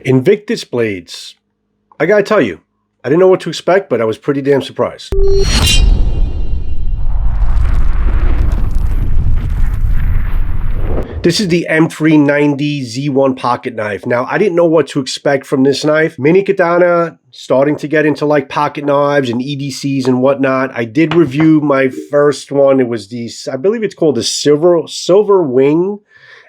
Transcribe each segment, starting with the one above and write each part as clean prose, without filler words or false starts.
Invictus Blades. I gotta tell you, I didn't know what to expect, but I was pretty damn surprised. This is the M390 Z1 pocket knife. Now, I didn't know what to expect from this knife. Mini Katana, starting to get into like pocket knives and EDCs and whatnot. I did review my first one. It was the, I believe it's called the Silver Wing.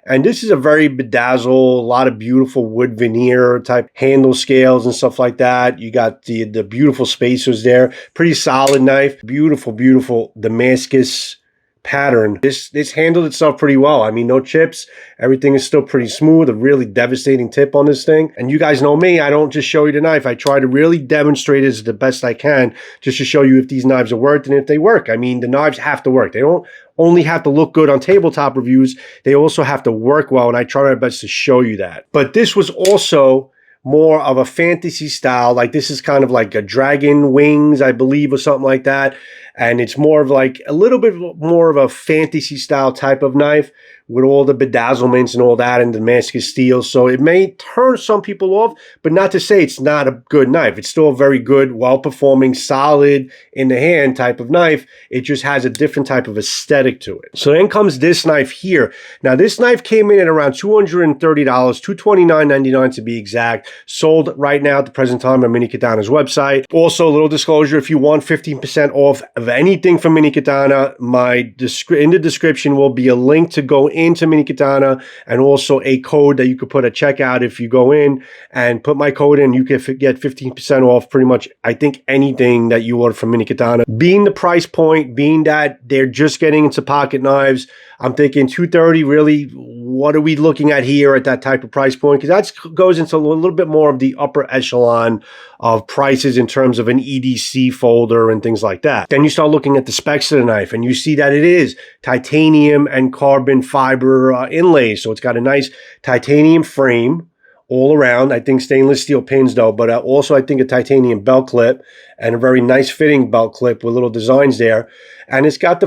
And this is a very bedazzled, a lot of beautiful wood veneer type handle scales and stuff like that. You got the beautiful spacers there. Pretty solid knife. Beautiful, beautiful Damascus pattern. This handled itself pretty well. I mean, no chips. Everything is still pretty smooth. A really devastating tip on this thing. And you guys know me. I don't just show you the knife. I try to really demonstrate it the best I can just to show you if these knives are worth and if they work. I mean, the knives have to work. They don't only have to look good on tabletop reviews. They also have to work well, and I try my best to show you that. But this was also more of a fantasy style. Like this is kind of like a dragon wings, I believe, or something like that. And it's more of like a little bit more of a fantasy style type of knife with all the bedazzlements and all that and Damascus steel. So it may turn some people off, but not to say it's not a good knife. It's still a very good, well-performing, solid in the hand type of knife. It just has a different type of aesthetic to it. So then comes this knife here. Now this knife came in at around $230, $229.99 to be exact. Sold right now at the present time on Mini Katana's website. Also, a little disclosure, if you want 15% off of anything from Mini Katana, in the description will be a link to go into Mini Katana and also a code that you could put at checkout. If you go in and put my code in, you can get 15% off pretty much, I think, anything that you order from Mini Katana. Being the price point, being that they're just getting into pocket knives, I'm thinking $230, really, what are we looking at here at that type of price point? Because that goes into a little bit more of the upper echelon of prices in terms of an EDC folder and things like that. Then you start looking at the specs of the knife and you see that it is titanium and carbon fiber inlays. So it's got a nice titanium frame all around. I think stainless steel pins though, but also I think a titanium belt clip and a very nice fitting belt clip with little designs there. And it's got the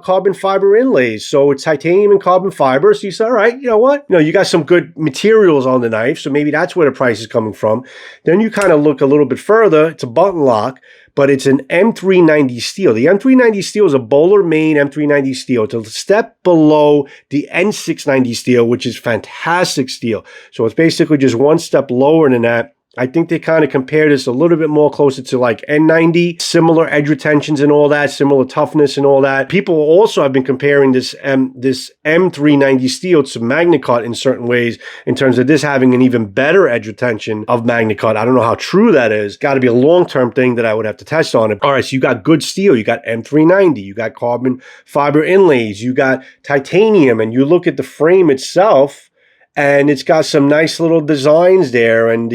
carbon fiber inlays. So it's titanium and carbon fiber. So you say, all right, you know what? You got some good materials on the knife. So maybe that's where the price is coming from. Then you kind of look a little bit further. It's a button lock, but it's an M390 steel. The M390 steel is a bowler main M390 steel. It's a step below the N690 steel, which is fantastic steel. So it's basically just one step lower than that. I think they kind of compare this a little bit more closer to like N90, similar edge retentions and all that, similar toughness and all that. People also have been comparing this M390 steel to MagnaCut in certain ways in terms of this having an even better edge retention of MagnaCut. I don't know how true that is. Got to be a long-term thing that I would have to test on it. All right, so you got good steel. You got M390. You got carbon fiber inlays. You got titanium. And you look at the frame itself, and it's got some nice little designs there, and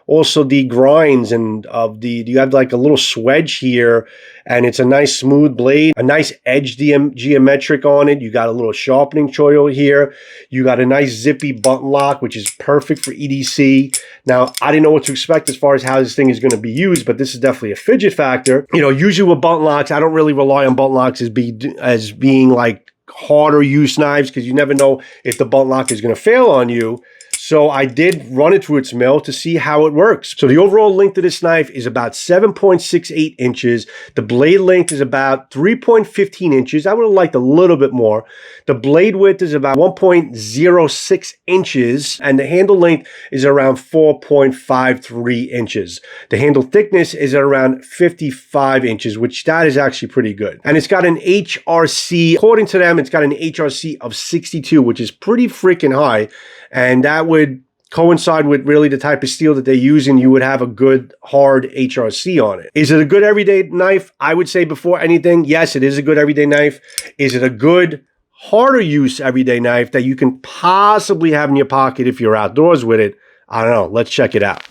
also the grinds and you have like a little swedge here, and it's a nice smooth blade, a nice edge geometric on it. You got a little sharpening choil here. You got a nice zippy button lock, which is perfect for EDC. Now, I didn't know what to expect as far as how this thing is going to be used, but this is definitely a fidget factor. Usually with button locks, I don't really rely on button locks as being like harder use knives, because you never know if the button lock is going to fail on you. So I did run it through its mill to see how it works. So the overall length of this knife is about 7.68 inches. The blade length is about 3.15 inches. I would have liked a little bit more. The blade width is about 1.06 inches, and the handle length is around 4.53 inches. The handle thickness is at around 55 inches, which that is actually pretty good. And it's got an HRC, according to them, it's got an HRC of 62, which is pretty freaking high. And that would coincide with really the type of steel that they use, and you would have a good hard HRC on it. Is it a good everyday knife? I would say before anything, yes, it is a good everyday knife. Is it a good harder use everyday knife that you can possibly have in your pocket if you're outdoors with it? I don't know. Let's check it out.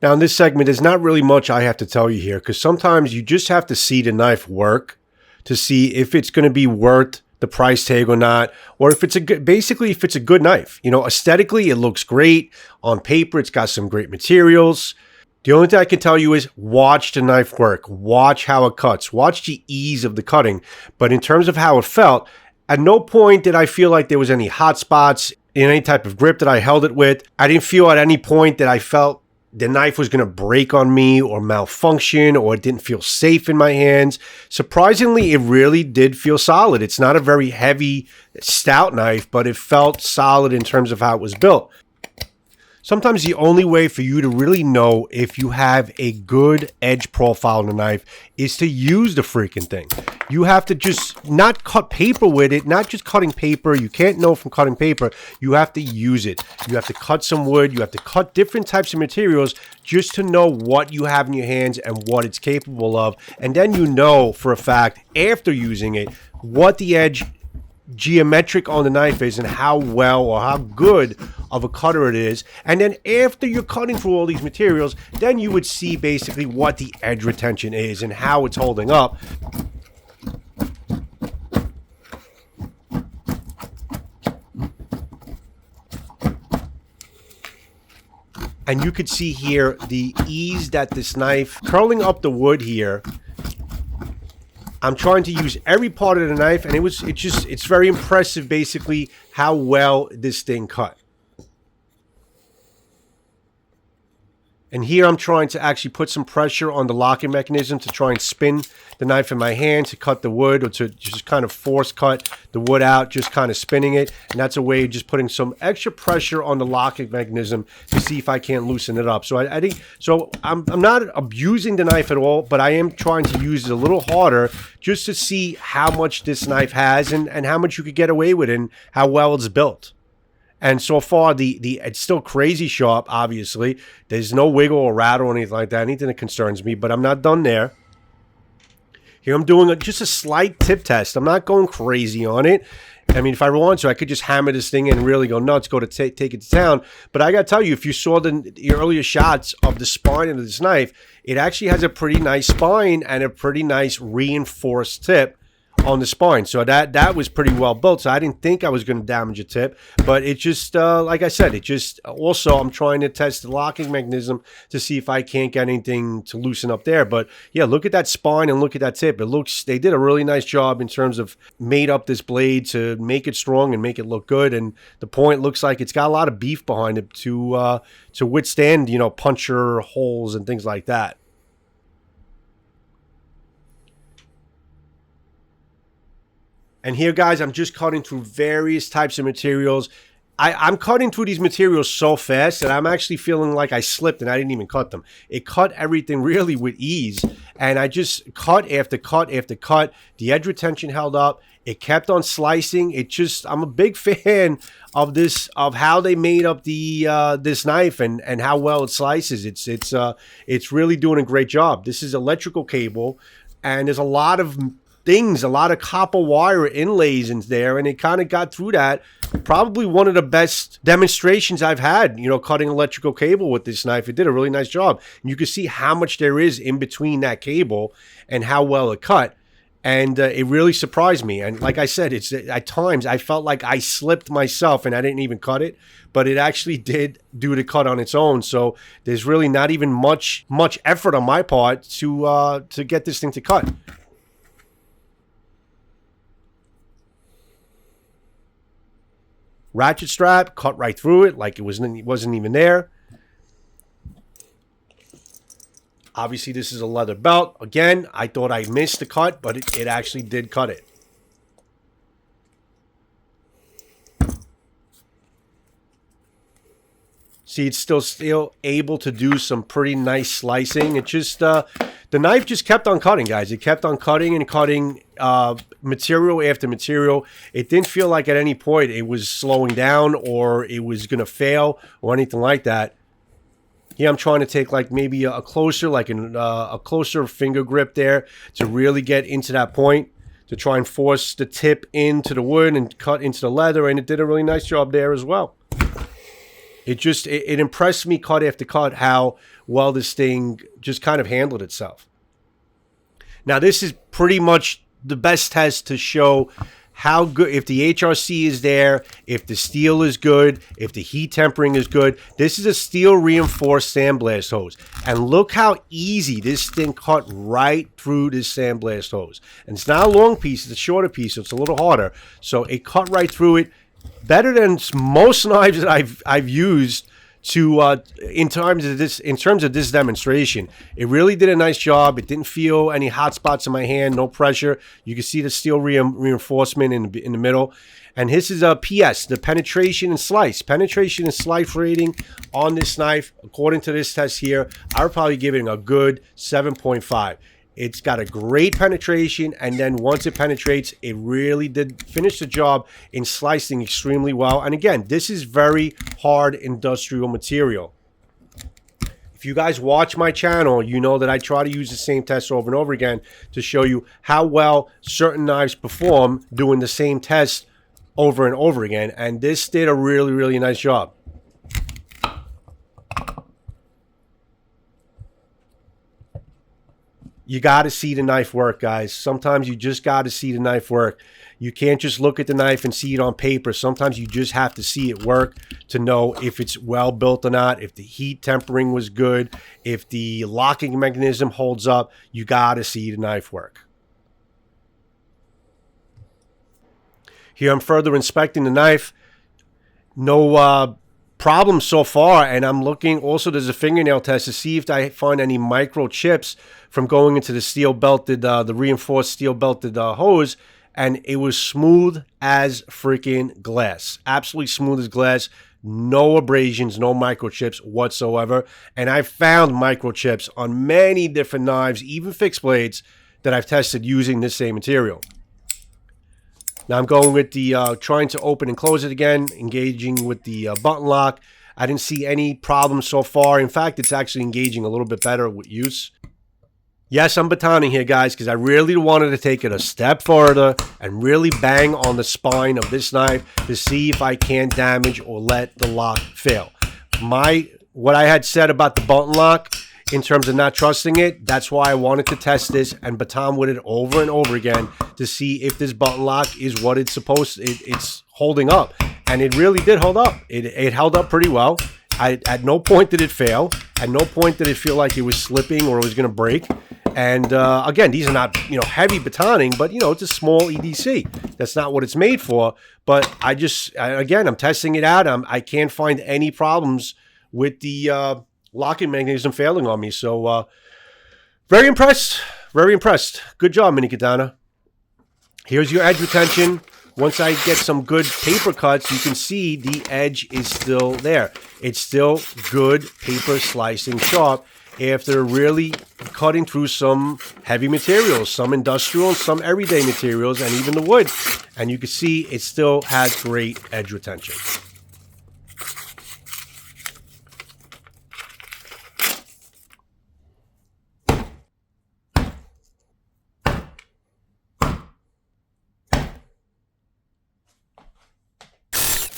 Now in this segment, there's not really much I have to tell you here, because sometimes you just have to see the knife work to see if it's going to be worth the price tag or not, or if it's basically if it's a good knife. Aesthetically, it looks great. On paper, it's got some great materials. The only thing I can tell you is watch the knife work. Watch how it cuts. Watch the ease of the cutting. But in terms of how it felt, at no point did I feel like there was any hot spots. in any type of grip that I held it with. I didn't feel at any point that I felt the knife was going to break on me or malfunction, or it didn't feel safe in my hands. Surprisingly, it really did feel solid. It's not a very heavy, stout knife, but it felt solid in terms of how it was built. Sometimes the only way for you to really know if you have a good edge profile in a knife is to use the freaking thing. You have to just not cut paper with it, not just cutting paper. You can't know from cutting paper. You have to use it. You have to cut some wood. You have to cut different types of materials just to know what you have in your hands and what it's capable of. And then you know for a fact, after using it, what the edge geometric on the knife is and how well or how good of a cutter it is. And then after you're cutting through all these materials, then you would see basically what the edge retention is and how it's holding up. And you could see here the ease that this knife, curling up the wood here, I'm trying to use every part of the knife, and it's very impressive basically how well this thing cut. And here I'm trying to actually put some pressure on the locking mechanism to try and spin the knife in my hand to cut the wood, or to just kind of force cut the wood out, just kind of spinning it. And that's a way of just putting some extra pressure on the locking mechanism to see if I can't loosen it up. So I think, so I'm not abusing the knife at all, but I am trying to use it a little harder just to see how much this knife has and how much you could get away with it and how well it's built. And so far, it's still crazy sharp, obviously. There's no wiggle or rattle or anything like that, anything that concerns me, but I'm not done there. Here I'm doing just a slight tip test. I'm not going crazy on it. I mean, if I want to, I could just hammer this thing in and really go nuts, go to take it to town. But I got to tell you, if you saw the earlier shots of the spine of this knife, it actually has a pretty nice spine and a pretty nice reinforced tip on the spine. So that was pretty well built. So I didn't think I was going to damage a tip, but it just, like I said, it just, also I'm trying to test the locking mechanism to see if I can't get anything to loosen up there. But yeah, look at that spine and look at that tip. It looks, they did a really nice job in terms of made up this blade to make it strong and make it look good. And the point looks like it's got a lot of beef behind it to withstand, you know, puncture holes and things like that. And here, guys, I'm just cutting through various types of materials. I'm cutting through these materials so fast that I'm actually feeling like I slipped and I didn't even cut them. It cut everything really with ease. And I just cut after cut after cut. The edge retention held up. It kept on slicing. I'm a big fan of this, of how they made up this knife and how well it slices. It's really doing a great job. This is electrical cable, and there's a lot of things, a lot of copper wire inlays in there, and it kind of got through that. Probably one of the best demonstrations I've had, you know, cutting electrical cable with this knife. It did a really nice job. And you can see how much there is in between that cable and how well it cut. And it really surprised me. And like I said, it's at times I felt like I slipped myself and I didn't even cut it, but it actually did do the cut on its own. So there's really not even much effort on my part to get this thing to cut. Ratchet strap, cut right through it like it wasn't even there. Obviously, this is a leather belt. Again, I thought I missed the cut, but it actually did cut it. See, it's still able to do some pretty nice slicing. It just, the knife just kept on cutting, guys. It kept on cutting and cutting material after material. It didn't feel like at any point it was slowing down or it was going to fail or anything like that. Here I'm trying to take like maybe a closer finger grip there to really get into that point, to try and force the tip into the wood and cut into the leather, and it did a really nice job there as well. It impressed me cut after cut how well this thing just kind of handled itself. Now, this is pretty much the best test to show how good, if the HRC is there, if the steel is good, if the heat tempering is good. This is a steel reinforced sandblast hose. And look how easy this thing cut right through this sandblast hose. And it's not a long piece, it's a shorter piece, so it's a little harder. So it cut right through it. better than most knives that I've used to in terms of this demonstration. It really did a nice job. It didn't feel any hot spots in my hand, no pressure. You can see the steel reinforcement in the middle. And this is a PS, the penetration and slice rating on this knife. According to this test here, I would probably give it a good 7.5. It's got a great penetration, and then once it penetrates, it really did finish the job in slicing extremely well. And again, this is very hard industrial material. If you guys watch my channel, you know that I try to use the same test over and over again to show you how well certain knives perform doing the same test over and over again. And this did a really, really nice job. You got to see the knife work, guys. Sometimes you just got to see the knife work. You can't just look at the knife and see it on paper. Sometimes you just have to see it work to know if it's well built or not, if the heat tempering was good, if the locking mechanism holds up. You got to see the knife work. Here I'm further inspecting the knife. No problem so far, and I'm looking also, there's a fingernail test to see if I find any micro chips from going into the steel belted, the reinforced steel belted hose, and it was smooth as freaking glass. Absolutely smooth as glass. No abrasions, no microchips whatsoever. And I found microchips on many different knives, even fixed blades, that I've tested using this same material. Now I'm going with the, trying to open and close it again, engaging with the button lock. I didn't see any problems so far. In fact, it's actually engaging a little bit better with use. Yes, I'm batoning here, guys, because I really wanted to take it a step further and really bang on the spine of this knife to see if I can't damage or let the lock fail. What I had said about the button lock, in terms of not trusting it, that's why I wanted to test this and baton with it over and over again to see if this button lock is what it's it's holding up. And it really did hold up. It held up pretty well. At no point did it fail. At no point did it feel like it was slipping or it was going to break. And again, these are not, heavy batoning, but it's a small EDC. That's not what it's made for. But again, I'm testing it out. I can't find any problems with the locking mechanism failing on me. So very impressed. Very impressed. Good job, Mini Katana. Here's your edge retention. Once I get some good paper cuts, you can see the edge is still there. It's still good paper slicing sharp after really cutting through some heavy materials, some industrial and some everyday materials, and even the wood. And you can see it still has great edge retention.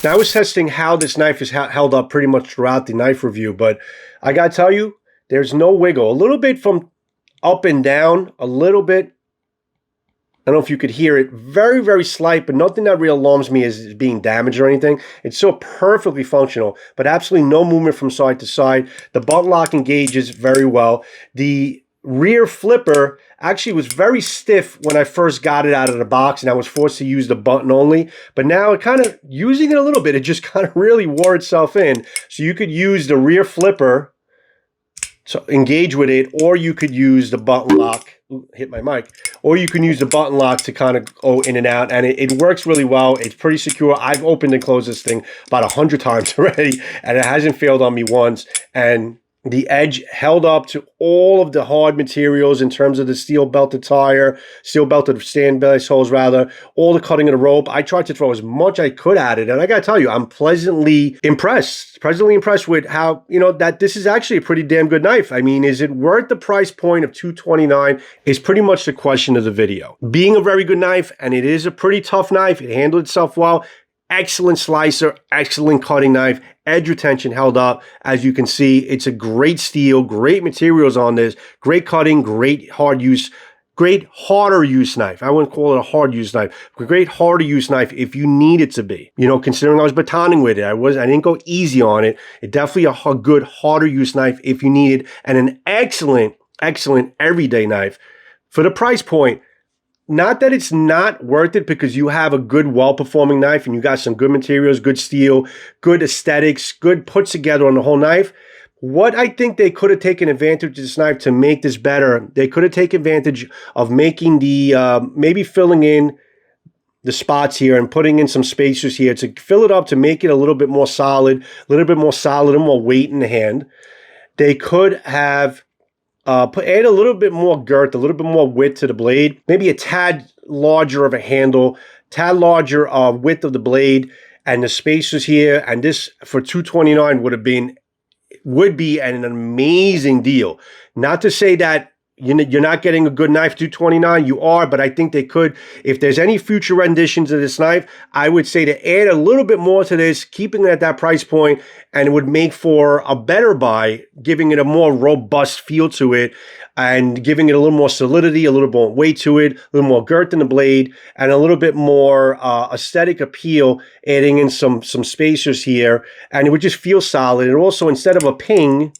Now, I was testing how this knife is held up pretty much throughout the knife review, but I gotta tell you, there's no wiggle. A little bit from up and down, a little bit. I don't know if you could hear it. Very, very slight, but nothing that really alarms me as being damaged or anything. It's still perfectly functional, but absolutely no movement from side to side. The button lock engages very well. The rear flipper actually was very stiff when I first got it out of the box, and I was forced to use the button only. But now it kind of, using it a little bit, it just kind of really wore itself in. So you could use the rear flipper to engage with it, or you could use the button lock. Ooh, hit my mic. Or you can use the button lock to kind of go in and out, and it works really well. It's pretty secure. I've opened and closed this thing about 100 times already, and it hasn't failed on me once. And the edge held up to all of the hard materials in terms of the steel belted tire, steel belted stand base holes rather, all the cutting of the rope. I tried to throw as much I could at it, and I gotta tell you, I'm pleasantly impressed with how, that this is actually a pretty damn good knife. I mean, is it worth the price point of $229 is pretty much the question of the video. Being a very good knife, and it is a pretty tough knife, it handled itself well. Excellent slicer, excellent cutting knife, edge retention held up. As you can see, it's a great steel, great materials on this, great cutting, great hard use, great harder use knife. I wouldn't call it a hard use knife, but great harder use knife if you need it to be. Considering I was batoning with it, I didn't go easy on it. It definitely a good harder use knife if you need it, and an excellent everyday knife for the price point. not that it's not worth it, because you have a good, well-performing knife and you got some good materials, good steel, good aesthetics, good puts together on the whole knife. What I think they could have taken advantage of this knife to make this better, they could have taken advantage of making the, maybe filling in the spots here and putting in some spacers here to fill it up, to make it a little bit more solid, and more weight in the hand. They could have add a little bit more girth, a little bit more width to the blade, maybe a tad larger of a handle, tad larger width of the blade, and the spacers here. And this for $229 would be an amazing deal. Not to say that you're not getting a good knife, $229. You are, but I think they could. If there's any future renditions of this knife, I would say to add a little bit more to this, keeping it at that price point, and it would make for a better buy, giving it a more robust feel to it, and giving it a little more solidity, a little more weight to it, a little more girth in the blade, and a little bit more aesthetic appeal, adding in some spacers here, and it would just feel solid. And also, instead of a ping,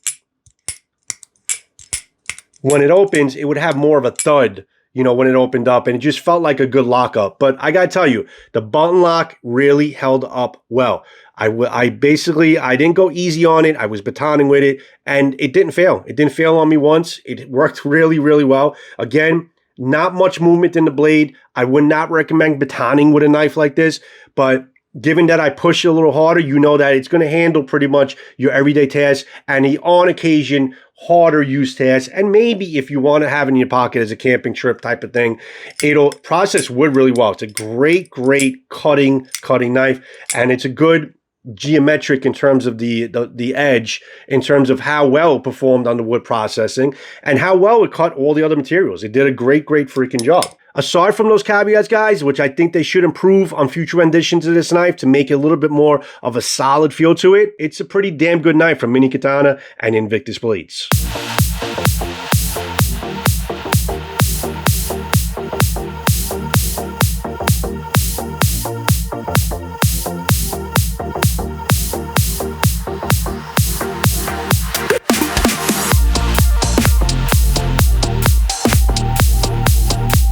when it opens, it would have more of a thud, when it opened up, and it just felt like a good lockup. But I gotta tell you, the button lock really held up well. I didn't go easy on it. I was batoning with it, and it didn't fail. It didn't fail on me once. It worked really, really well. Again, not much movement in the blade. I would not recommend batoning with a knife like this, but given that I push it a little harder, that it's going to handle pretty much your everyday tasks, and on occasion, harder use tasks. And maybe if you want to have it in your pocket as a camping trip type of thing, it'll process wood really well. It's a great cutting knife, and it's a good geometric in terms of the edge, in terms of how well it performed on the wood processing and how well it cut all the other materials. It did a great freaking job. Aside from those caveats, guys, which I think they should improve on future renditions of this knife to make it a little bit more of a solid feel to it, it's a pretty damn good knife from Mini Katana and Invictus Blades.